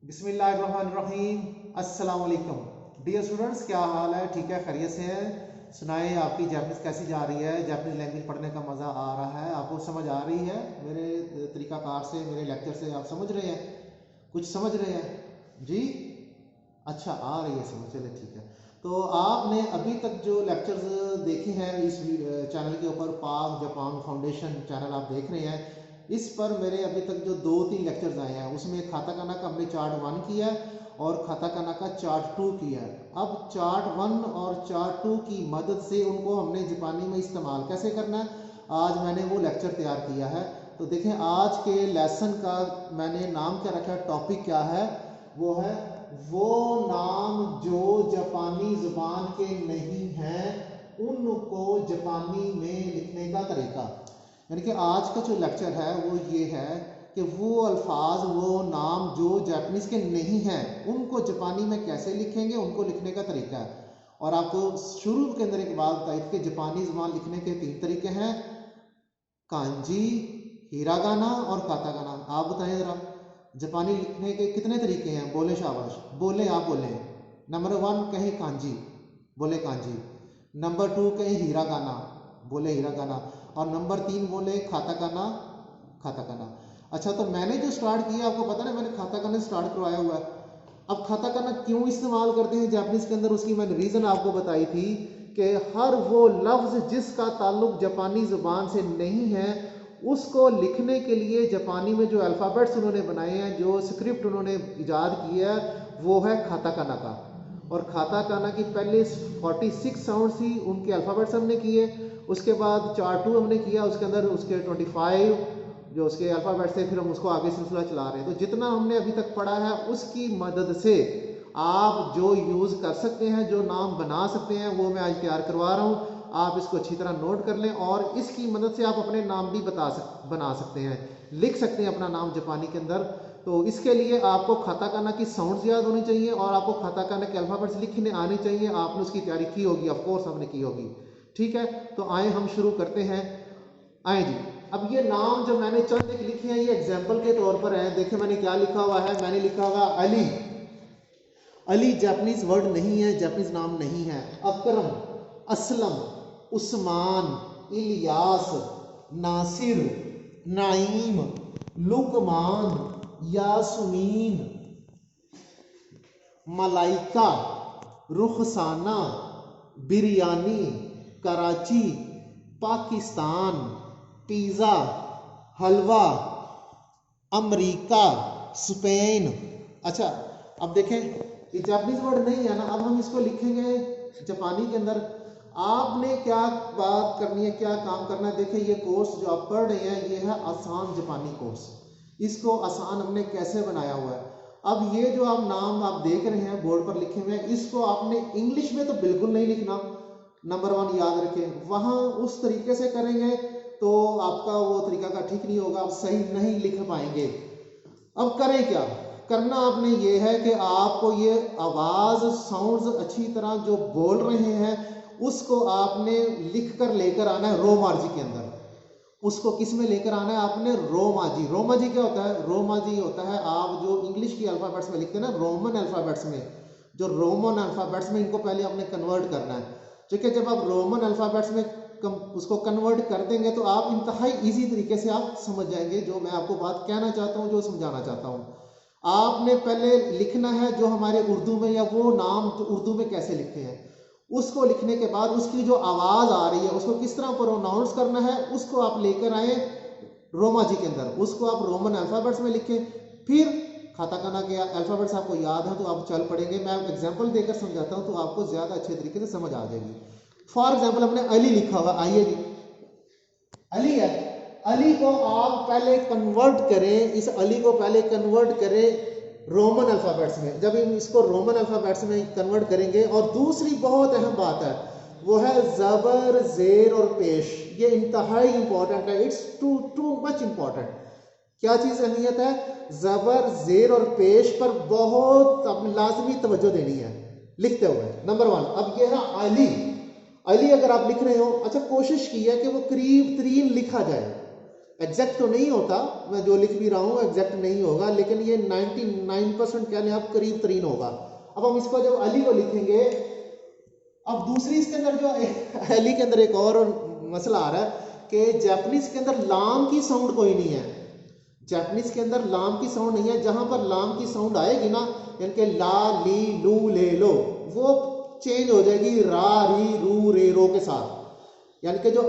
बिस्मिल्लाहिर्रहमानिर्रहीम। अस्सलाम वालेकुम डियर स्टूडेंट्स, क्या हाल है? ठीक है, खैरियत से हैं? सुनाए आपकी जापनीज़ कैसी जा रही है? जापनीज़ लैंग्वेज पढ़ने का मज़ा आ रहा है? आपको समझ आ रही है? मेरे तरीक़ाकार से, मेरे लेक्चर से आप समझ रहे हैं? कुछ समझ रहे हैं जी? अच्छा, आ रही है समझ, चलिए ठीक है। तो आपने अभी तक जो लेक्चर्स देखे हैं इस चैनल के ऊपर, पाक जापान फाउंडेशन चैनल आप देख रहे हैं, इस पर मेरे अभी तक जो 2-3 लेक्चर्स आए हैं उसमें काताकाना का हमने चार्ट 1 किया है और काताकाना का चार्ट 2 किया है। अब चार्ट 1 और चार्ट 2 की मदद से उनको हमने जापानी में इस्तेमाल कैसे करना है, आज मैंने वो लेक्चर तैयार किया है। तो देखें, आज के लेसन का मैंने नाम क्या रखा है, टॉपिक क्या है, वो है वो नाम जो जापानी जुबान के नहीं हैं उनको जापानी में लिखने का तरीका। यानी कि आज का जो लेक्चर है वो ये है कि वो अल्फाज, वो नाम जो जापानीज़ के नहीं हैं उनको जापानी में कैसे लिखेंगे, उनको लिखने का तरीका है। और आपको शुरू के अंदर एक बात बताई थी कि जापानी ज़ुबान लिखने के 3 तरीके हैं, कांजी, हिरागाना और काताकाना। आप बताएं ज़रा, जापानी लिखने के कितने तरीके हैं? बोले शाबाश, बोले, आप बोले। नंबर 1 कहें कांजी, बोले कांजी। नंबर 2 कहें हिरागाना, बोले हिरागाना। और नंबर 3 बोले काताकाना, काताकाना। अच्छा, तो मैंने जो स्टार्ट किया आपको पता ना, मैंने काताकाना स्टार्ट करवाया हुआ है। अब काताकाना क्यों इस्तेमाल करते हैं जापानीज़ के अंदर, उसकी मैंने रीज़न आपको बताई थी कि हर वो लफ्ज़ जिसका ताल्लुक जापानी ज़ुबान से नहीं है उसको लिखने के लिए जापानी में जो अल्फ़ाबेट्स उन्होंने बनाए हैं, जो स्क्रिप्ट उन्होंने इजाद किया है, वो है काताकाना का। और काताकाना की पहले 46 साउंड्स थी, उनके अल्फ़ाबेट्स हमने किए। उसके बाद चार्ट 2 हमने किया, उसके अंदर उसके 25 जो उसके अल्फ़ाबेट्स थे, फिर हम उसको आगे सिलसिला चला रहे हैं। तो जितना हमने अभी तक पढ़ा है उसकी मदद से आप जो यूज़ कर सकते हैं, जो नाम बना सकते हैं, वो मैं आज तैयार करवा रहा हूँ। आप इसको अच्छी तरह नोट कर लें और इसकी मदद से आप अपने नाम भी बना सकते हैं, लिख सकते हैं अपना नाम जापानी के अंदर। तो इसके लिए आपको काताकाना की साउंड्स याद होनी चाहिए और आपको काताकाना के अल्फ़ाबेट्स लिखने आने चाहिए। आपने उसकी तैयारी की होगी, ऑफ कोर्स हमने की होगी। ठीक है, तो आए हम शुरू करते हैं। आए जी, अब ये नाम जो मैंने चंद एक लिखे हैं, ये एग्जाम्पल के तौर पर है। देखिए मैंने क्या लिखा हुआ है, मैंने लिखा हुआ अली। अली जापानीज वर्ड नहीं है, जापानीज नाम नहीं है। अकरम, असलम, उस्मान, इलियास, नासिर, नाईम, लुकमान, यासमीन, मलाइका, रुखसाना, बिरयानी, कराची, पाकिस्तान, पिज़्ज़ा, हलवा, अमेरिका, स्पेन। अच्छा, अब देखें ये जापानीज वर्ड नहीं है ना, अब हम इसको लिखेंगे जापानी के अंदर। आपने क्या बात करनी है, क्या काम करना है? देखिए ये कोर्स जो आप पढ़ रहे हैं ये है आसान जापानी कोर्स। इसको आसान हमने कैसे बनाया हुआ है। अब ये जो आप नाम आप देख रहे हैं बोर्ड पर लिखे हुए हैं, इसको आपने इंग्लिश में तो बिल्कुल नहीं लिखना। नंबर 1 याद रखें, वहां उस तरीके से करेंगे तो आपका वो तरीका का ठीक नहीं होगा, आप सही नहीं लिख पाएंगे। अब करें क्या? करना आपने ये है कि आपको ये आवाज साउंड्स अच्छी तरह जो बोल रहे हैं उसको आपने लिख कर लेकर आना है रोमार्जी के अंदर। उसको किस में लेकर आना है आपने? रोमाजी। रोमाजी क्या होता है? रोमाजी होता है आप जो इंग्लिश की अल्फाबेट्स में लिखते हैं ना, रोमन अल्फाबेट्स में, जो रोमन अल्फाबेट्स में इनको पहले आपने कन्वर्ट करना है। ठीक है, जब आप रोमन अल्फाबेट्स में उसको कन्वर्ट कर देंगे तो आप इंतहाई इजी तरीके से आप समझ जाएंगे जो मैं आपको बात कहना चाहता हूँ, जो समझाना चाहता हूँ। आपने पहले लिखना है जो हमारे उर्दू में, या वो नाम जो उर्दू में कैसे लिखते हैं, उसको लिखने के बाद उसकी जो आवाज़ आ रही है उसको किस तरह प्रोनाउंस करना है, उसको आप लेकर आए रोमाजी के अंदर, उसको आप रोमन अल्फ़ाबेट्स में लिखें। फिर काताकाना के अल्फ़ाबेट्स आपको याद है तो आप चल पड़ेंगे। मैं एग्जांपल देकर समझाता हूं तो आपको ज़्यादा अच्छे तरीके से समझ आ जाएगी। फॉर एग्जांपल हमने अली लिखा हुआ, आइए जी, अली है। अली को आप पहले कन्वर्ट करें, इस अली को पहले कन्वर्ट करें रोमन अल्फ़ाबेट्स में। जब हम इसको रोमन अल्फ़ाबेट्स में कन्वर्ट करेंगे, और दूसरी बहुत अहम बात है वो है ज़बर, ज़ेर और पेश। ये इंतहाई इंपॉर्टेंट है, इट्स टू मच इंपॉर्टेंट। क्या चीज़ अहमियत है? ज़बर, ज़ेर और पेश पर बहुत लाजमी तवज्जो देनी है लिखते हुए। नंबर 1, अब ये है अली। अली अगर आप लिख रहे हो, अच्छा कोशिश की है कि वो करीब तरीन लिखा जाए। एग्जैक्ट तो नहीं होता, मैं जो लिख भी रहा हूँ एग्जैक्ट नहीं होगा, लेकिन ये 99% कह लें आप करीब तरीन होगा। अब हम इसको जब अली को लिखेंगे, अब दूसरी इसके अंदर जो अली के अंदर एक और मसला आ रहा है कि जापानीज के अंदर लाम की साउंड कोई नहीं है। जापानीज के अंदर लाम की साउंड नहीं है। जहां पर लाम की साउंड आएगी ना, यानी कि ला ली लू ले लो, वो चेंज हो जाएगी रा री रू रे रो के साथ। यानी कि जो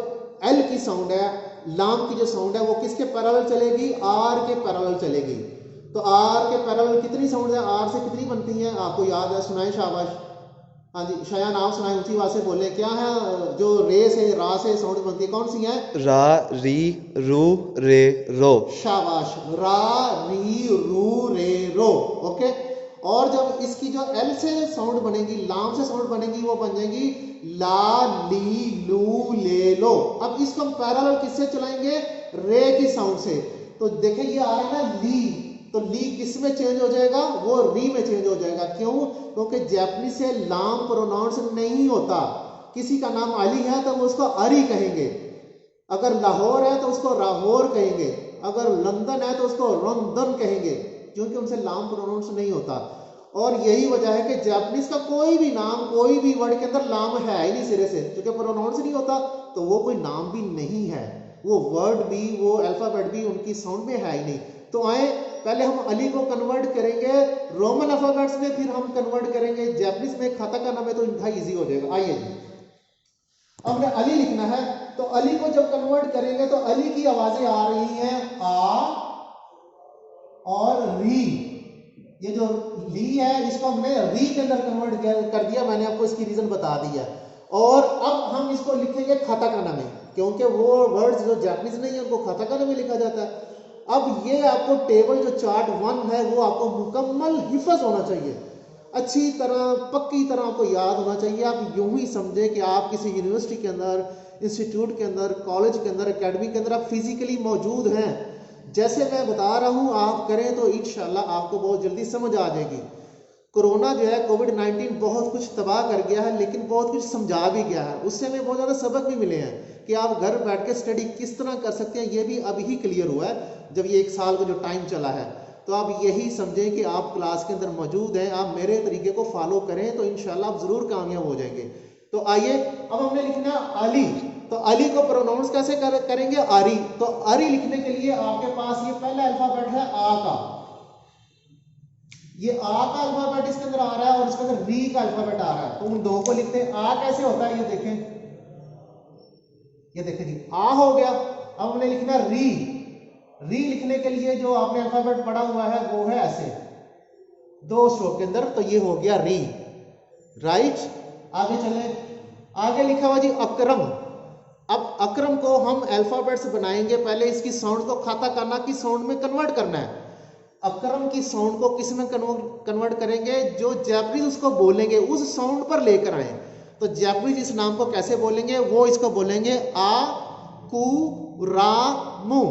एल की साउंड है, लाम की जो साउंड है, वो किसके पैरेलल चलेगी? आर के पैरेलल चलेगी। तो आर के पैरेलल कितनी साउंड है? आर से कितनी बनती हैं आपको याद है? सुनाए शाबाश। हाँ जी शयान आप सुनाए, ऊंची आवाज से बोले। क्या है जो रे से रा से साउंड बनती है, कौन सी है? रा री रू रे रो। शाबाश, रा री रू रे रो। ओके। और जब इसकी जो एल से साउंड बनेगी, लाम से साउंड बनेगी, वो बन जाएगी ला ली लू ले लो। अब इसको हम पैरेलल किससे चलाएंगे? रे की साउंड से। तो देखिए ये आ रहा है ना ली, तो ली किस में चेंज हो जाएगा? वो री में चेंज हो जाएगा। क्यों? क्योंकि जापानी से लाम प्रोनाउंस नहीं होता। किसी का नाम अली है तो वो उसको अरी कहेंगे, अगर लाहौर है तो उसको लाहौर कहेंगे, अगर लंदन है तो उसको लंदन कहेंगे, क्योंकि उनसे लाम प्रोनाउंस नहीं होता। और यही वजह है कि जापानीज का कोई भी नाम, कोई भी वर्ड के अंदर लाम है ही नहीं सिरे से, क्योंकि प्रोनाउंस नहीं होता, तो वो कोई नाम भी नहीं है। वो वर्ड भी, वो अल्फाबेट भी उनकी साउंड में है ही नहीं। तो आए पहले हम अली को कन्वर्ट करेंगे रोमन अल्फाबेट्स में, फिर हम कन्वर्ट करेंगे जापानीज में। खाता का नाम है तो इनका इजी हो जाएगा। आइए जी, अब हमने अली लिखना है, तो अली को जब कन्वर्ट करेंगे तो अली की आवाजें आ रही हैं आ और री। ये जो ली है इसको हमने री के अंदर कन्वर्ट कर दिया, मैंने आपको इसकी रीजन बता दी है। और अब हम इसको लिखेंगे खाताकाना में, क्योंकि वो वर्ड्स जो जापानीज नहीं है उनको खाताकाना में लिखा जाता है। अब ये आपको टेबल जो चार्ट 1 है वो आपको मुकम्मल हिफज होना चाहिए, अच्छी तरह पक्की तरह आपको याद होना चाहिए। आप यूं ही समझे कि आप किसी यूनिवर्सिटी के अंदर, इंस्टीट्यूट के अंदर, कॉलेज के अंदर, एकेडमी के अंदर आप फिजिकली मौजूद हैं। जैसे मैं बता रहा हूं आप करें तो इंशाल्लाह आपको बहुत जल्दी समझ आ जाएगी। कोरोना जो है, कोविड-19 बहुत कुछ तबाह कर गया है, लेकिन बहुत कुछ समझा भी गया है। उससे हमें बहुत ज़्यादा सबक भी मिले हैं कि आप घर बैठ के स्टडी किस तरह कर सकते हैं। ये भी अभी ही क्लियर हुआ है जब ये 1 साल का जो टाइम चला है। तो आप यही समझें कि आप क्लास के अंदर मौजूद हैं, आप मेरे तरीके को फॉलो करें तो इंशाल्लाह आप ज़रूर कामयाब हो जाएंगे। तो आइए अब हमने लिखना अली, तो अली को प्रोनाउंस कैसे करेंगे? आरी। तो आरी लिखने के लिए आपके पास ये पहला अल्फाबेट है आ का, ये आ का अल्फाबेट इसके अंदर आ रहा है और इसके अंदर री का अल्फाबेट आ रहा है। तो उन दो को लिखते हैं। आ कैसे होता है ये देखें, ये देखें जी, आ हो गया। अब हमने लिखना री। री लिखने के लिए जो आपने अल्फाबेट पढ़ा हुआ है वो है ऐसे 2 स्ट्रोक के अंदर, तो ये हो गया री। राइट, आगे चले। आगे लिखा हुआ जी अकरम। अब अकरम को हम अल्फाबेट्स बनाएंगे, पहले इसकी साउंड को खाताकाना की साउंड में कन्वर्ट करना है। अकरम की साउंड को किस में कन्वर्ट करेंगे? जो जापानीज उसको बोलेंगे उस साउंड पर लेकर आए। तो जापानीज इस नाम को कैसे बोलेंगे? वो इसको बोलेंगे आ कु रा मु।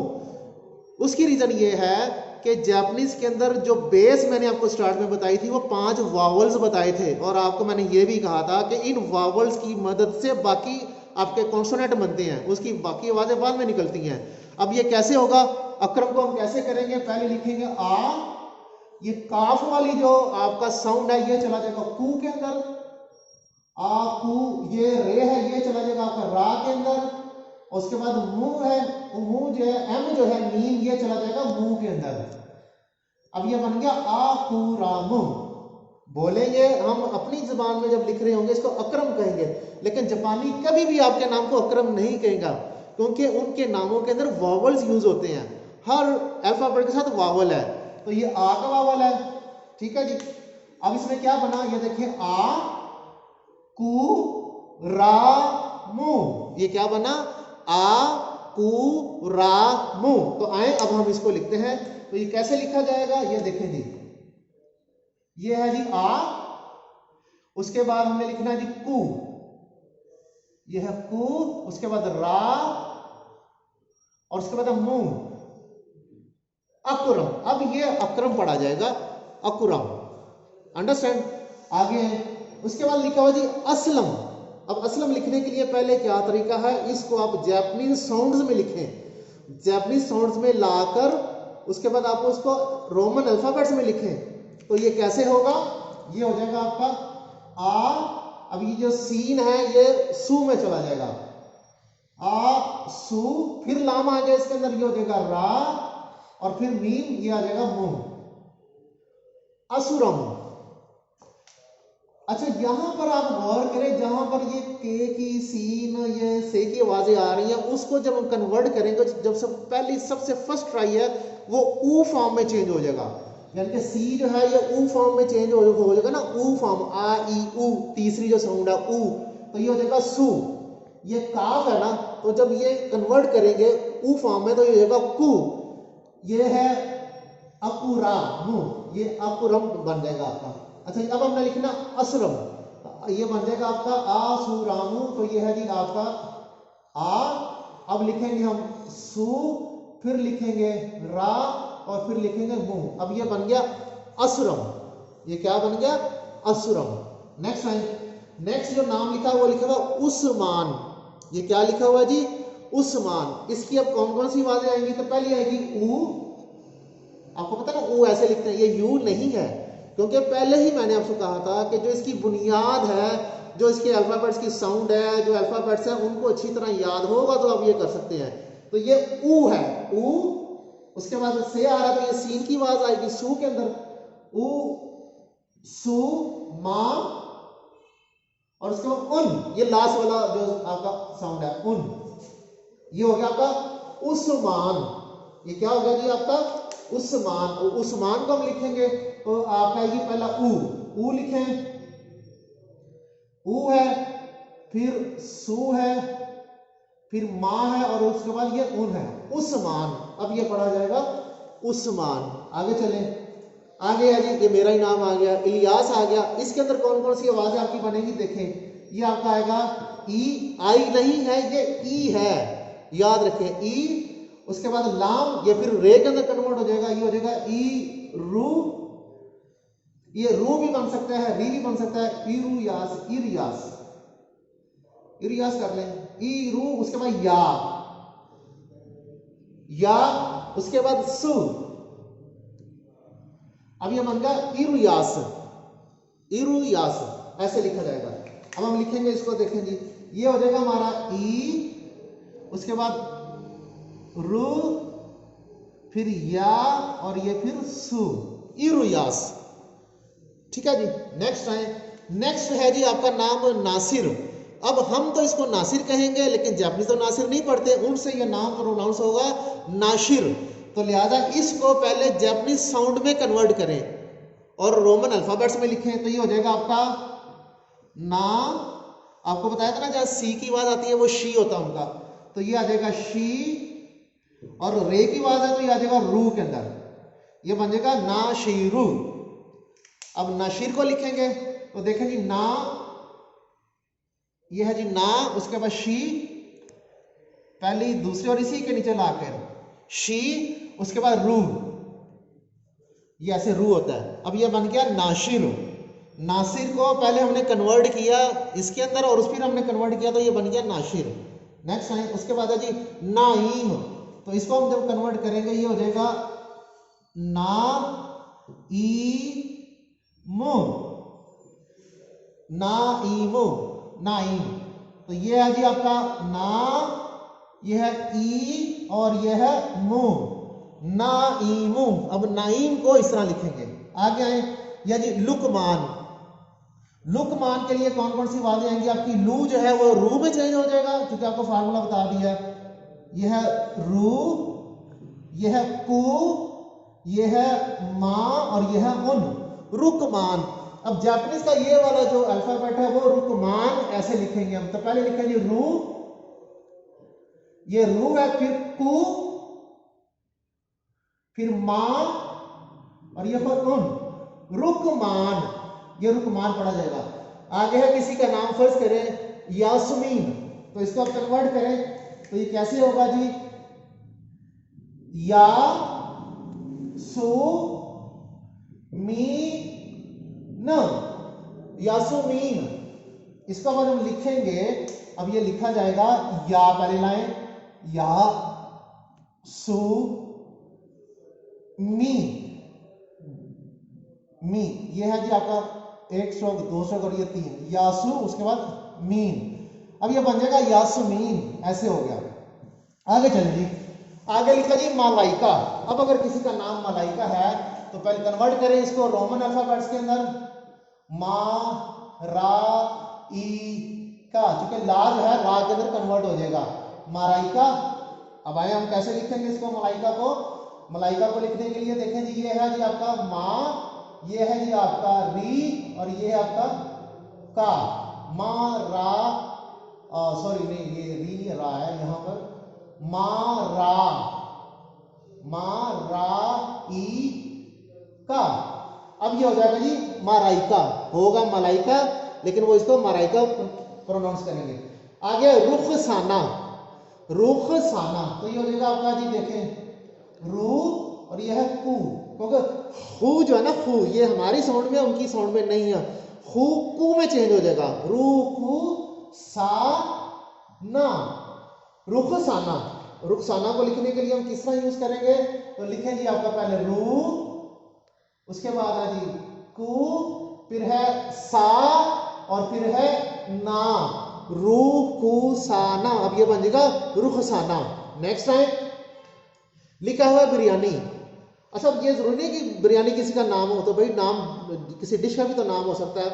उसकी रीजन ये है कि जापानीज के अंदर जो बेस मैंने आपको स्टार्ट में बताई थी वो 5 वावल्स बताए थे, और आपको मैंने ये भी कहा था कि इन वावल्स की मदद से बाकी आपके कॉन्सोनेंट बनते हैं, उसकी बाकी आवाजें बाद में निकलती हैं। अब ये कैसे होगा? अकरम को हम कैसे करेंगे? पहले लिखेंगे आ, ये काफ वाली जो आपका साउंड है ये चला जाएगा कू के अंदर, आ कू। ये रे है ये चला जाएगा आपका रा के अंदर। उसके बाद मुंह है, मुंह जो है एम जो है मीम, ये चला जाएगा मुंह के अंदर। अब ये बन गया आ कू रा मुंह। बोलेंगे हम अपनी जुबान में जब लिख रहे होंगे इसको अकरम कहेंगे, लेकिन जापानी कभी भी आपके नाम को अकरम नहीं कहेगा, क्योंकि उनके नामों के अंदर वावल्स यूज होते हैं। हर अल्फाबेट के साथ वावल है। तो ये आ का वावल है, ठीक है जी। अब इसमें क्या बना, ये देखिए आ कु रा मु, ये क्या बना? आ कु रा मु। तो आए अब हम इसको लिखते हैं। तो ये कैसे लिखा जाएगा ये देखें जी, ये है जी आ, उसके बाद हमने लिखना है जी कु, ये है कु, उसके बाद रा और उसके बाद मु, अकुरम। अब ये अकरम पढ़ा जाएगा, अकुरम। अंडरस्टैंड? आगे उसके बाद लिखा हुआ जी असलम। अब असलम लिखने के लिए पहले क्या तरीका है, इसको आप जापानीज साउंड्स में लिखें। जैपनीज साउंड्स में लाकर उसके बाद आप उसको रोमन अल्फाबेट्स में लिखें तो ये कैसे होगा, ये हो जाएगा आपका आ, अब ये जो सीन है ये सू में चला जाएगा, आ सू, फिर लाम आ गया इसके अंदर, ये हो जाएगा रा, और फिर मीम, ये आ जाएगा मुंह, असुरम। अच्छा यहां पर आप गौर करें, जहां पर ये के की सीन ये से की आवाजें आ रही हैं, उसको जब हम कन्वर्ट करेंगे, जब सबसे फर्स्ट ट्राई है वो ऊ फॉर्म में चेंज हो जाएगा, यानी कि सी जो है ये ऊ फॉर्म में चेंज हो जाएगा ना, ऊ फॉर्म, आ ई ऊ, तीसरी जो साउंड है ऊ, तो ये हो जाएगा सू। ये काफ है ना, तो जब ये कन्वर्ट करेंगे ऊ फॉर्म में तो ये हो जाएगा कू, ये है अपुरा मु, ये अपुरम बन जाएगा आपका। अच्छा अब हमने लिखना असुरम, ये बन जाएगा आपका आसुरामु, तो ये है जी आपका आ। अब लिखेंगे हम सु, फिर लिखेंगे रा, और फिर लिखेंगे मु, अब ये बन गया असुरम। ये क्या बन गया, असुरम। नेक्स्ट है, नेक्स्ट जो नाम लिखा वो लिखा हुआ उस्मान, ये क्या लिखा हुआ जी, उस्मान। इसकी अब कौन कौन सी आवाजें आएंगी, तो पहली आएगी ऊ, आपको पता ना ऊ ऐसे लिखते हैं, ये यू नहीं है, क्योंकि पहले ही मैंने आपसे कहा था कि जो इसकी बुनियाद है, जो इसके अल्फाबेट्स की साउंड है, जो अल्फाबेट्स हैं उनको अच्छी तरह याद होगा तो आप ये कर सकते हैं। तो ये ऊ है, ऊ, उसके बाद से आ रहा है तो ये सीन की आवाज आएगी सू के अंदर, ऊ सू मा, और उसके बाद उन, ये लास्ट वाला जो आपका साउंड है उन, ये हो गया आपका उस्मान। ये क्या हो गया जी आपका उस्मान। उस्मान को हम लिखेंगे तो आपका आएगी पहला ऊ लिखें, ऊ है, फिर सू है, फिर माँ है, और उसके बाद ये उन है, उस्मान। अब ये पढ़ा जाएगा उस्मान। आगे चले, आगे है जी, ये मेरा ही नाम आ गया, इलियास आ गया। इसके अंदर कौन कौन सी आवाज आपकी बनेगी देखें, ये आपका आएगा ई, आई नहीं है, ये ई है, याद रखें ई, उसके बाद लाम, ये फिर रे के अंदर कन्वर्ट हो जाएगा, ये हो जाएगा ई रू, ये रू भी बन सकता है, री भी बन सकता है, ईरू यास, इरियास, इरियास कर लें, ई रू, उसके बाद या, उसके बाद सु, अब ये बन गया इरुयास, इरुयास, ऐसे लिखा जाएगा। अब हम लिखेंगे इसको, देखें जी, ये हो जाएगा हमारा ई, उसके बाद रू, फिर या, और ये फिर सु, इरुयास। ठीक है जी। नेक्स्ट है, नेक्स्ट है जी आपका नाम नासिर। अब हम तो इसको नासिर कहेंगे, लेकिन जापानीज तो नासिर नहीं पढ़ते, उनसे ये नाम प्रोनाउंस होगा नाशिर। तो लिहाजा इसको पहले जापानीज साउंड में कन्वर्ट करें और रोमन अल्फाबेट्स में लिखें, तो ये हो जाएगा आपका ना, आपको बताया था ना जहाँ सी की आवाज आती है वो शी होता है उनका, तो ये आ जाएगा शी, और रे की आवाज है तो ये आ जाएगा रू के अंदर, ये बन जाएगा नाशिरू। अब नाशिर को लिखेंगे तो देखें जी, ना, ये है जी ना, उसके बाद शी, पहली दूसरी और इसी के नीचे लाकर शी, उसके बाद रू, ये ऐसे रू होता है। अब ये बन गया नाशिर। नासिर को पहले हमने कन्वर्ट किया इसके अंदर और फिर हमने कन्वर्ट किया तो ये बन गया नाशिर। नेक्स्ट है, उसके बाद है जी नाईम, तो इसको हम जब कन्वर्ट करेंगे ये हो जाएगा ना ई मु, ना ई मु, नाईम। तो ये है जी आपका ना, ये है ई और ये है मु, नाईमु। अब नाईम को इस तरह लिखेंगे। आगे आए, यह जी लुकमान। लुकमान के लिए कौन कौन सी आवाजें आएंगी आपकी, लू जो है वो रू में चेंज हो जाएगा क्योंकि आपको फार्मूला बता दिया, यह है रू, यह है कू, यह है माँ और यह है उन, रुकमान। अब जापानीज का ये वाला जो अल्फाबेट है वो रुकमान ऐसे लिखेंगे हम। तो पहले लिखेंगे रू, ये रू है, फिर कू, फिर मां और ये फिर उन, रुकमान, ये रुकमान पढ़ा जाएगा। आगे है किसी का नाम फर्ज करें यास्मीन, तो इसको आप कन्वर्ट करें तो ये कैसे होगा जी, या सु मी न, यासुमीन। इसको अब हम लिखेंगे, अब ये लिखा जाएगा या, पहले लाइन या, सु मी, मी ये है जी आपका एक स्ट्रोक, दो स्ट्रोक और ये तीन, यासु उसके बाद मीन। अब ये बन जाएगा यासमीन, ऐसे हो गया। आगे चलें जी, आगे लिखा जी मलाइका। अब अगर किसी का नाम मलाइका है तो पहले कन्वर्ट करें इसको रोमन अल्फाबेट्स के अंदर, मा रा ई का, क्योंकि ला जो है रा के अंदर कन्वर्ट हो जाएगा मलाइका। अब आए हम कैसे लिखेंगे इसको मलाइका को। मलाइका को लिखने के लिए देखें जी, ये है जी आपका मा, ये है जी आपका री और ये है आपका का। मा रा, सॉरी नहीं ये री नहीं रा है यहां पर, मा रा ई का। अब ये हो जाएगा जी मलाइका, होगा मलाइका लेकिन वो इसको मलाइका प्रोनाउंस करेंगे। आगे रुखसाना, रुखसाना तो ये हो जाएगा आपका जी देखें रू और ये है कू, क्योंकि हु जो है ना हु ये हमारी साउंड में उनकी साउंड में नहीं है, हु कू में चेंज हो जाएगा, रू कू सा ना, रुखसाना। रुखसाना को लिखने के लिए हम किस तरह यूज करेंगे, तो लिखें जी आपका पहले रू, उसके बाद है जी कू, फिर है सा और फिर है ना, रू कू सा ना। अब ये बन जाएगा रुखसाना। नेक्स्ट टाइम लिखा हुआ बिरयानी। अच्छा ये जरूरी नहीं कि बिरयानी किसी का नाम हो, तो भाई नाम किसी डिश का भी तो नाम हो सकता है।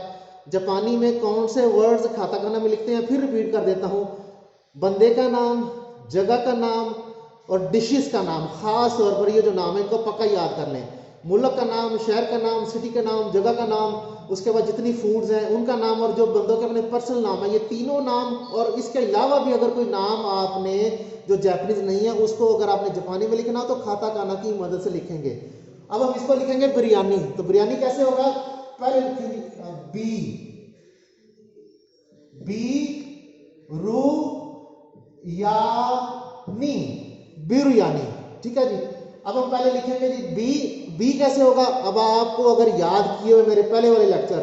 जापानी में कौन से वर्ड्स काताकाना में लिखते हैं, फिर रिपीट कर देता हूं, बंदे का नाम, जगह का नाम और डिशेस का नाम, खास तौर पर ये जो नाम है इनको पक्का याद कर लें। मुल्क का नाम, शहर का नाम, सिटी का नाम, जगह का नाम, उसके बाद जितनी फूड्स हैं उनका नाम और जो बंदों के अपने पर्सनल नाम है, ये तीनों नाम। और इसके अलावा भी अगर कोई नाम आपने जो जापानीज नहीं है उसको अगर आपने जापानी में लिखना हो तो काताकाना की मदद से लिखेंगे। अब हम इसको लिखेंगे बिरयानी। तो बिरयानी कैसे होगा, पहले लिखेंगे बी, बी रू या नी, बिरयानी। ठीक है जी। अब हम पहले लिखेंगे जी बी, बी कैसे होगा। अब आपको अगर याद किए हुए मेरे पहले वाले लेक्चर,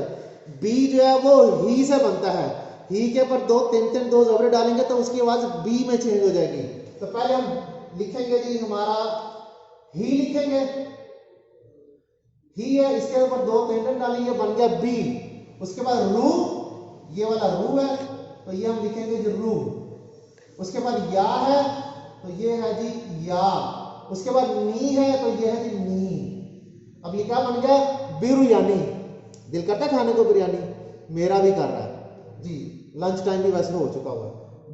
बी जो है वो ही से बनता है, ही के ऊपर दो तीन दो जबरे डालेंगे तो उसकी आवाज बी में चेंज हो जाएगी। तो पहले हम लिखेंगे जी हमारा ही, लिखेंगे ही है, इसके ऊपर दो तीन डालेंगे, बन गया बी। उसके बाद रू, ये वाला रू है तो ये हम लिखेंगे जी रू। उसके बाद या है तो ये है जी या। उसके बाद नी है तो ये है जी नी। अब ये क्या बन गया, बिरयानी। दिल करता है खाने को बिरयानी, मेरा भी कर रहा है जी, लंच टाइम भी वैसे हो चुका हुआ है।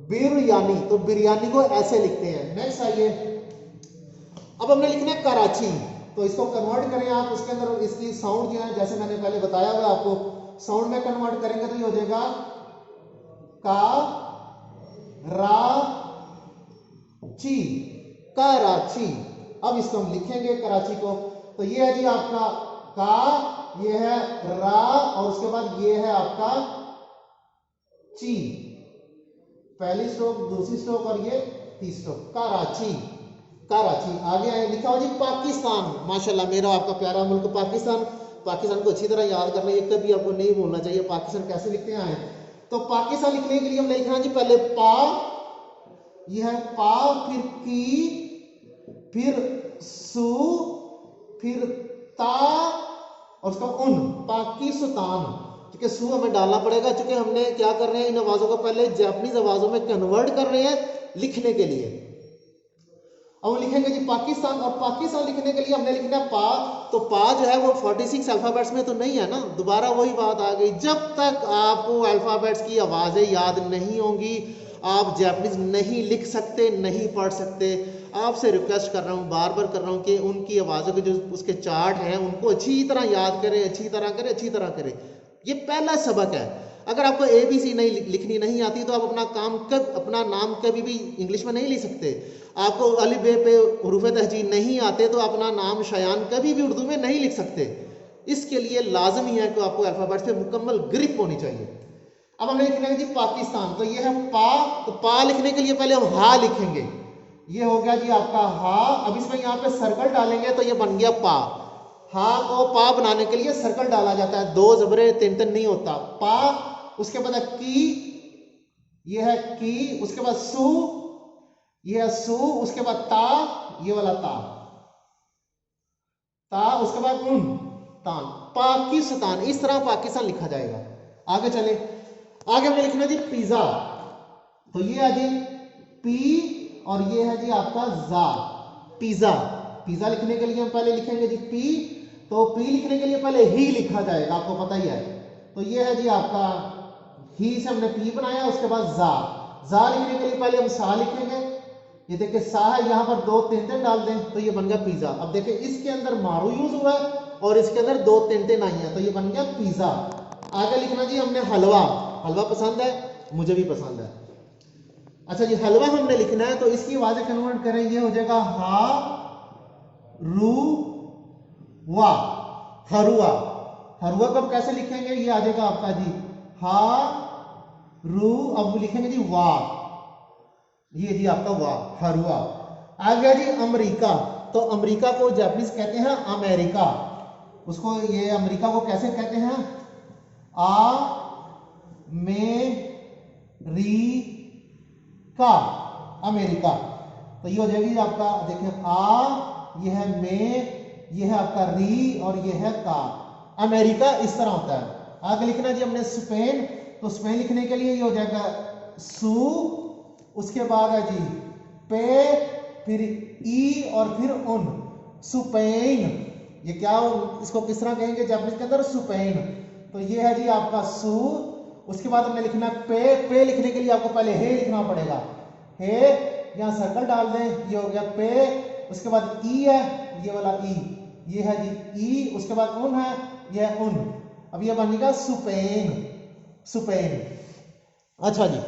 बिरयानी, तो बिरयानी को ऐसे लिखते हैं। नेक्स्ट आइए, अब हमने लिखना है कराची। तो इसको कन्वर्ट करें आप, उसके अंदर इसकी साउंड जो है जैसे मैंने पहले बताया हुआ आपको, साउंड में कन्वर्ट करेंगे तो ये हो जाएगा का रा ची, कराची। अब इसको हम लिखेंगे कराची को, तो ये है जी आपका का, ये है रा और उसके बाद ये है आपका ची, पहली स्ट्रोक, दूसरी स्ट्रोक और ये तीसरी स्ट्रोक, कराची, कराची। आगे आए, लिखा हो जी पाकिस्तान। माशाल्लाह, मेरा आपका प्यारा मुल्क पाकिस्तान। पाकिस्तान को अच्छी तरह याद करना, ये कभी आपको नहीं भूलना चाहिए पाकिस्तान कैसे लिखते हैं। तो पाकिस्तान लिखने के लिए हमने लिखना जी पहले पा, यह है पा, फिर की, फिर सु, फिर ता और उसका उन, पाकिस्तान। क्योंकि सु हमें डालना पड़ेगा, क्योंकि हमने क्या कर रहे हैं, इन आवाजों को पहले जापानीज आवाजों में कन्वर्ट कर रहे हैं लिखने के लिए। अब लिखेंगे जी पाकिस्तान, और पाकिस्तान लिखने के लिए हमने लिखना है पा। तो पा जो है वो 46 अल्फाबेट्स में तो नहीं है ना, दोबारा वही बात आ गई। जब तक आपको अल्फाबेट्स की आवाजें याद नहीं होंगी आप जापानीज नहीं लिख सकते, नहीं पढ़ सकते। आपसे रिक्वेस्ट कर रहा हूँ, बार बार कर रहा हूँ कि उनकी आवाज़ों के जो उसके चार्ट हैं उनको अच्छी तरह याद करें, अच्छी तरह करें, अच्छी तरह करें। ये पहला सबक है। अगर आपको ABC नहीं लिखनी नहीं आती तो आप अपना नाम कभी भी इंग्लिश में नहीं लिख सकते। आपको अलिफ बे पे हुरूफ तहजी नहीं आते तो अपना नाम शयान कभी भी उर्दू में नहीं लिख सकते। इसके लिए लाजमी है कि आपको अल्फाबेट्स पे मुकम्मल ग्रिप होनी चाहिए। अब हमने लिखना है जी पाकिस्तान, तो ये है पा। तो पा लिखने के लिए पहले हम हा लिखेंगे, ये हो गया जी आपका हा। अब इसमें यहाँ पे सर्कल डालेंगे तो ये बन गया पा। हा को पा बनाने के लिए सर्कल डाला जाता है, दो जबरे तीन नहीं होता, पा। उसके बाद की, ये है की। उसके बाद सु, ये है सू, उसके बाद ता, ये वाला ता, उसके बाद तान, पाकिस्तान। इस तरह पाकिस्तान लिखा जाएगा। आगे चले, आगे हमने लिखना जी पिज्जा। तो ये है जी पी और ये है जी आपका जा, पिज्जा। पिज्जा लिखने के लिए हम पहले लिखेंगे जी पी, तो पी लिखने के लिए पहले ही लिखा जाएगा, आपको पता ही है। तो ये है जी आपका ही से हमने पी बनाया, उसके बाद जा लिखने के लिए पहले हम सा लिखेंगे। ये देखिए सा है, यहां पर 2 तिनते डाल दें तो ये बन गया पिज्जा। अब देखिए इसके अंदर मारू यूज हुआ है और इसके अंदर 2 तिनते नहीं है, तो ये बन गया पिज्जा। आगे लिखना जी हमने हलवा। हलवा पसंद है, मुझे भी पसंद है। अच्छा जी, हलवा हमने लिखना है, तो इसकी आवाजें कन्वर्ट करें, ये हो जाएगा हा रू वा, हरुआ। हरुआ को अब कैसे लिखेंगे, ये आ जाएगा आपका जी हा रू, अब लिखेंगे जी वाह, ये जी आपका वाह, हरुआ। आ गया जी अमेरिका। तो अमेरिका को जापानीज कहते हैं अमेरिका। उसको ये अमेरिका को कैसे कहते हैं, अमेरिका। तो ये हो जाएगी आपका, देखिए ये है में, ये है आपका री और ये है का, अमेरिका इस तरह होता है। आगे लिखना जी हमने स्पेन। तो स्पेन लिखने के लिए ये हो जाएगा सू, उसके बाद है जी पे, फिर ई और फिर उन, सुपेन। ये क्या, इसको किस तरह कहेंगे जापानीज के अंदर, सुपेन। तो ये है जी आपका सू, उसके बाद हमने लिखना पे लिखने के लिए आपको पहले हे लिखना पड़ेगा, हे, यहां सर्कल डाल दें, ये हो गया पे। उसके बाद ई है, ये वाला ई, ये है जी ई, उसके बाद उन है, ये है उन। अब ये बनेगा सुपेन, सुपेन। अच्छा जी,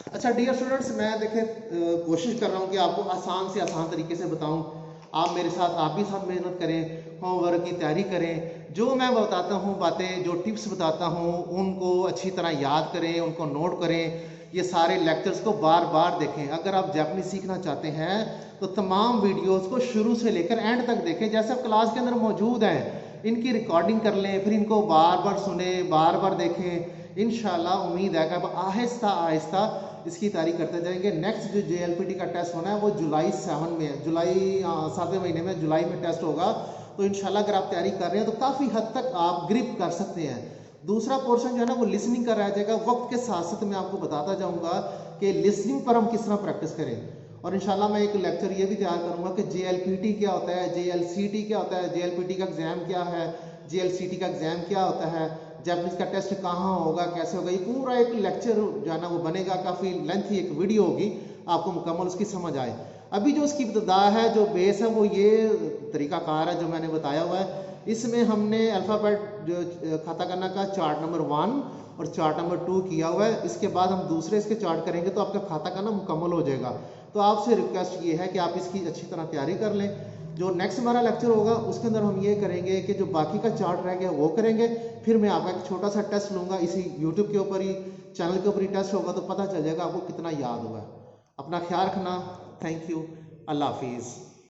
अच्छा डियर स्टूडेंट्स, मैं देखें कोशिश कर रहा हूं कि आपको आसान से आसान तरीके से बताऊं। आप मेरे साथ, आप भी साथ मेहनत करें, होमवर्क की तैयारी करें। जो मैं बताता हूं बातें, जो टिप्स बताता हूं, उनको अच्छी तरह याद करें, उनको नोट करें। ये सारे लेक्चर्स को बार बार देखें। अगर आप जापानीज सीखना चाहते हैं तो तमाम वीडियोस को शुरू से लेकर एंड तक देखें। जैसे आप क्लास के अंदर मौजूद हैं, इनकी रिकॉर्डिंग कर लें, फिर इनको बार बार सुने, बार बार देखें। इंशाल्लाह उम्मीद है कि आप आहिस्ता आहिस्ता इसकी तैयारी करते जाएंगे। नेक्स्ट जो JLPT का टेस्ट होना है वो जुलाई 7 में है, जुलाई 7वें महीने में, जुलाई में टेस्ट होगा। तो इंशाल्लाह अगर आप तैयारी कर रहे हैं तो काफ़ी हद तक आप ग्रिप कर सकते हैं। दूसरा पोर्शन जो है ना वो लिसनिंग का रह जाएगा। वक्त के साथ साथ मैं आपको बताता जाऊंगा कि लिसनिंग पर हम किस तरह प्रैक्टिस करें। और इंशाल्लाह मैं एक लेक्चर ये भी तैयार करूंगा कि JLPT क्या होता है, JLCT क्या होता है, JLPT का एग्जाम क्या है, JLCT का एग्जाम क्या होता है, जापानीज का टेस्ट कहाँ होगा, कैसे होगा। ये पूरा एक लेक्चर जो है ना वो बनेगा, काफ़ी लेंथी एक वीडियो होगी, आपको मुकम्मल उसकी समझ आए। अभी जो उसकी इब्तिदा है, जो बेस है, वो ये तरीकाकार है जो मैंने बताया हुआ है। इसमें हमने अल्फ़ाबेट जो खाता करना का चार्ट नंबर 1 और चार्ट नंबर 2 किया हुआ है। इसके बाद हम दूसरे इसके चार्ट करेंगे तो आपका खाता करना मुकम्मल हो जाएगा। तो आपसे रिक्वेस्ट ये है कि आप इसकी अच्छी तरह तैयारी कर लें। जो नेक्स्ट हमारा लेक्चर होगा उसके अंदर हम ये करेंगे कि जो बाकी का चार्ट रह गया वो करेंगे। फिर मैं आपका एक छोटा सा टेस्ट लूँगा, इसी यूट्यूब के ऊपर ही, चैनल के ऊपर ही टेस्ट होगा, तो पता चल जाएगा आपको कितना याद हुआ है। अपना ख्याल रखना। Thank you. अल्लाह हाफिज़।